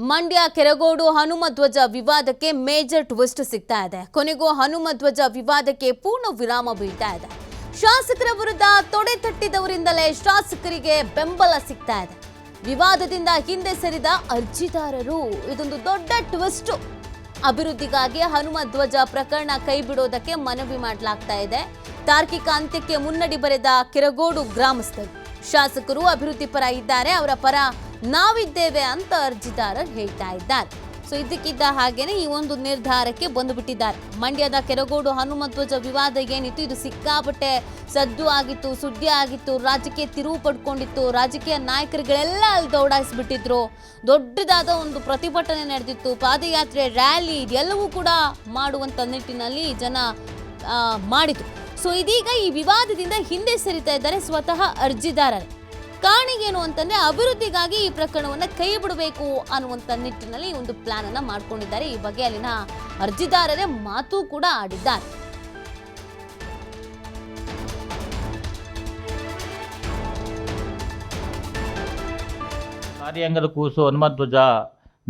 ಮಂಡ್ಯ ಕೆರಗೋಡು ಹನುಮಧ್ವಜ ವಿವಾದಕ್ಕೆ major twist ಸಿಗ್ತಾ ಇದೆ. ಕೊನೆಗೂ ಹನುಮಧ್ವಜ ವಿವಾದಕ್ಕೆ ಪೂರ್ಣ ವಿರಾಮ ಬೀಳ್ತಾ ಇದೆ. ಶಾಸಕರ ವಿರುದ್ಧ ತೊಡೆ ತಟ್ಟಿದವರಿಂದಲೇ ಶಾಸಕರಿಗೆ ಬೆಂಬಲ ಸಿಗ್ತಾ ಇದೆ. ವಿವಾದದಿಂದ ಹಿಂದೆ ಸರಿದ ಅರ್ಜಿದಾರರು ಇದೊಂದು ದೊಡ್ಡ ಟ್ವಿಸ್ಟ್. ಅಭಿವೃದ್ಧಿಗಾಗಿ ಹನುಮಧ್ವಜ ಪ್ರಕರಣ ಕೈ ಬಿಡೋದಕ್ಕೆ ಮನವಿ ಮಾಡಲಾಗ್ತಾ ಇದೆ. ತಾರ್ಕಿಕ ಅಂತ್ಯಕ್ಕೆ ಮುನ್ನಡಿ ಬರೆದ ಕೆರಗೋಡು ಗ್ರಾಮಸ್ಥರು ಶಾಸಕರು ಅಭಿವೃದ್ಧಿ ಪರ ಇದ್ದಾರೆ, ಅವರ ಪರ ನಾವಿದ್ದೇವೆ ಅಂತ ಅರ್ಜಿದಾರರು ಹೇಳ್ತಾ ಇದ್ದಾರೆ. ಸೊ ಇದಕ್ಕಿದ್ದ ಹಾಗೇನೆ ಈ ಒಂದು ನಿರ್ಧಾರಕ್ಕೆ ಬಂದುಬಿಟ್ಟಿದ್ದಾರೆ. ಮಂಡ್ಯದ ಕೆರಗೋಡು ಹನುಮಧ್ವಜ ವಿವಾದ ಏನಿತ್ತು, ಇದು ಸಿಕ್ಕಾಪಟ್ಟೆ ಸದ್ದು ಆಗಿತ್ತು, ಸುದ್ದಿ ಆಗಿತ್ತು, ರಾಜಕೀಯ ತಿರುವು ಪಡ್ಕೊಂಡಿತ್ತು. ರಾಜಕೀಯ ನಾಯಕರುಗಳೆಲ್ಲ ಅಲ್ಲಿ ದೌಡಾಯಿಸ್ಬಿಟ್ಟಿದ್ರು. ದೊಡ್ಡದಾದ ಒಂದು ಪ್ರತಿಭಟನೆ ನಡೆದಿತ್ತು, ಪಾದಯಾತ್ರೆ, ರ್ಯಾಲಿ ಇದೆಲ್ಲವೂ ಕೂಡ ಮಾಡುವಂತ ನಿಟ್ಟಿನಲ್ಲಿ ಜನ ಮಾಡಿದ್ರು. ಸೊ ಇದೀಗ ಈ ವಿವಾದದಿಂದ ಹಿಂದೆ ಸರಿತಾ ಇದ್ದಾರೆ ಸ್ವತಃ ಅರ್ಜಿದಾರರೇ. ಕಾರಣಗೇನು ಅಂತಂದ್ರೆ ಅಭಿವೃದ್ಧಿಗಾಗಿ ಈ ಪ್ರಕರಣವನ್ನ ಕೈ ಬಿಡಬೇಕು ಅನ್ನುವಂತ ನಿಟ್ಟಿನಲ್ಲಿ ಒಂದು ಪ್ಲಾನ್ ಅನ್ನ ಮಾಡ್ಕೊಂಡಿದ್ದಾರೆ. ಈ ಬಗ್ಗೆ ಅಲ್ಲಿನ ಅರ್ಜಿದಾರರೇ ಮಾತು ಕೂಡ ಆಡಿದ್ದಾರೆ. ಕಾರ್ಯಾಂಗದ ಕೂಸು ಹನುಮಧ್ವಜ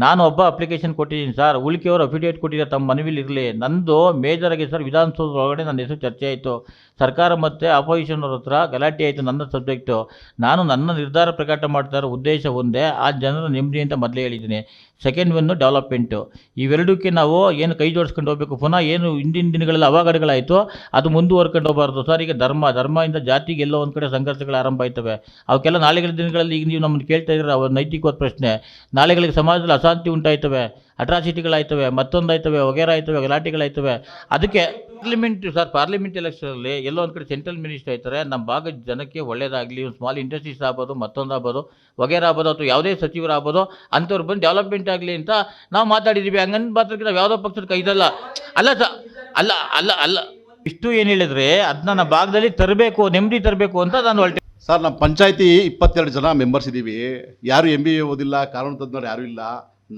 ನಾನು ಒಬ್ಬ ಅಪ್ಲಿಕೇಶನ್ ಕೊಟ್ಟಿದ್ದೀನಿ ಸರ್, ಉಳಿಕೆಯವರು ಅಫಿಡೇವಿಟ್ ಕೊಟ್ಟಿದ್ದಾರೆ ತಮ್ಮ ಮನವಿಲಿ ಇರಲಿ. ನಂದು ಮೇಜರ್ ಆಗಿ ಸರ್ ವಿಧಾನಸೌಧದ ಒಳಗಡೆ ನನ್ನ ಹೆಸರು ಚರ್ಚೆ ಆಯಿತು. ಸರ್ಕಾರ ಮತ್ತು ಅಪೋಸಿಷನ್ ಅವ್ರ ಹತ್ರ ಗಲಾಟೆ ಆಯಿತು. ನನ್ನ ಸಬ್ಜೆಕ್ಟು ನಾನು ನನ್ನ ನಿರ್ಧಾರ ಪ್ರಕಟ ಮಾಡ್ತಾ ಇರೋ ಉದ್ದೇಶ ಒಂದೇ, ಆ ಜನರ ನೆಮ್ಮದಿ ಅಂತ ಮೊದಲೇ ಹೇಳಿದ್ದೀನಿ. Second one development. ಇವೆರಡಕ್ಕೆ ನಾವು ಏನು ಕೈ ಜೋಡಿಸ್ಕೊಂಡು ಹೋಗಬೇಕು. ಪುನಃ ಏನು ಹಿಂದಿನ ದಿನಗಳಲ್ಲಿ ಅವಘಡಗಳಾಯಿತು ಅದು ಮುಂದುವರ್ಕೊಂಡು ಹೋಗಬಾರ್ದು ಸರ್. ಈಗ ಧರ್ಮದಿಂದ ಜಾತಿಗೆ ಎಲ್ಲೋ ಒಂದು ಕಡೆ ಸಂಘರ್ಷಗಳು ಆರಂಭ ಆಯ್ತವೆ. ಅವಕ್ಕೆಲ್ಲ ನಾಳೆಗಳ ದಿನಗಳಲ್ಲಿ ಈಗ ನೀವು ನಮ್ಮನ್ನು ಕೇಳ್ತಾ ಇದ್ದೀರ, ಅವ್ರ ನೈತಿಕವಾದ ಪ್ರಶ್ನೆ. ನಾಳೆಗಳಿಗೆ ಸಮಾಜದಲ್ಲಿ ಅಶಾಂತಿ ಉಂಟಾಯ್ತವೆ, ಅಟ್ರಾಸಿಟಿಗಳಾಯ್ತವೆ, ಮತ್ತೊಂದಾಯ್ತವೆ, ವಗೇರ ಆಯ್ತವೆ, ಗಲಾಟೆಗಳಾಯ್ತವೆ. ಅದಕ್ಕೆ ಪಾರ್ಲಿಮೆಂಟ್ ಎಲೆಕ್ಷನಲ್ಲಿ ಎಲ್ಲೋ ಒಂದು ಕಡೆ ಸೆಂಟ್ರಲ್ ಮಿನಿಸ್ಟರ್ ಆಯ್ತಾರೆ. ನಮ್ಮ ಭಾಗದ ಜನಕ್ಕೆ ಒಳ್ಳೇದಾಗಲಿ, ಒಂದು ಸ್ಮಾಲ್ ಇಂಡಸ್ಟ್ರೀಸ್ ಆಗ್ಬೋದು, ಮತ್ತೊಂದಾಗ್ಬೋದು, ವಗೇರ ಆಗ್ಬೋದು, ಅಥವಾ ಯಾವುದೇ ಸಚಿವರಾಗ್ಬೋದು, ಅಂಥವ್ರು ಬಂದು ಡೆವಲಪ್ಮೆಂಟ್ ಆಗಲಿ ಅಂತ ನಾವು ಮಾತಾಡಿದ್ದೀವಿ. ಹಂಗಂದು ಮಾತ್ರಕ್ಕೆ ನಾವು ಯಾವುದೋ ಪಕ್ಷದ ಕೈದಲ್ಲ ಅಲ್ಲ ಇಷ್ಟು ಏನು ಹೇಳಿದ್ರೆ ಅದನ್ನ ನಮ್ಮ ಭಾಗದಲ್ಲಿ ತರಬೇಕು, ನೆಮ್ಮದಿ ತರಬೇಕು ಅಂತ ನಾನು ಹೊರಟೆ. ಸರ್, ನಮ್ಮ ಪಂಚಾಯತಿ 22 ಜನ ಮೆಂಬರ್ಸ್ ಇದ್ದೀವಿ. ಯಾರು MBA ಓದಿಲ್ಲ, ಕಾನೂನು ತಜ್ಞರು ಯಾರೂ ಇಲ್ಲ.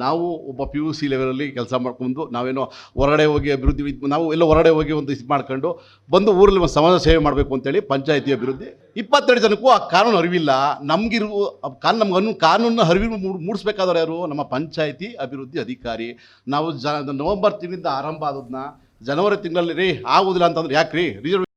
ನಾವು ಒಬ್ಬ PUC ಲೆವೆಲಲ್ಲಿ ಕೆಲಸ ಮಾಡ್ಕೊಂಡು ನಾವೇನೋ ಹೊರಗಡೆ ಹೋಗಿ ಅಭಿವೃದ್ಧಿ ನಾವು ಎಲ್ಲ ಹೊರಗಡೆ ಹೋಗಿ ಒಂದು ಇದು ಮಾಡ್ಕೊಂಡು ಬಂದು ಊರಲ್ಲಿ ಒಂದು ಸಮಾಜ ಸೇವೆ ಮಾಡಬೇಕು ಅಂತೇಳಿ ಪಂಚಾಯತಿ ಅಭಿವೃದ್ಧಿ 22 ಜನಕ್ಕೂ ಆ ಕಾನೂನು ಅರಿವಿಲ್ಲ. ನಮಗೂ ಕಾನೂನು ಅರಿವು ಮೂಡಿಸ್ಬೇಕಾದವ್ರು ಯಾರು? ನಮ್ಮ ಪಂಚಾಯತಿ ಅಭಿವೃದ್ಧಿ ಅಧಿಕಾರಿ. ನಾವು ನವೆಂಬರ್ ತಿಂಗಳಿಂದ ಆರಂಭ ಆದದನ್ನ ಜನವರಿ ತಿಂಗಳಲ್ಲಿ ಆಗೋದಿಲ್ಲ ಅಂತಂದ್ರೆ ಯಾಕ್ರಿ ರಿಸರ್ವ್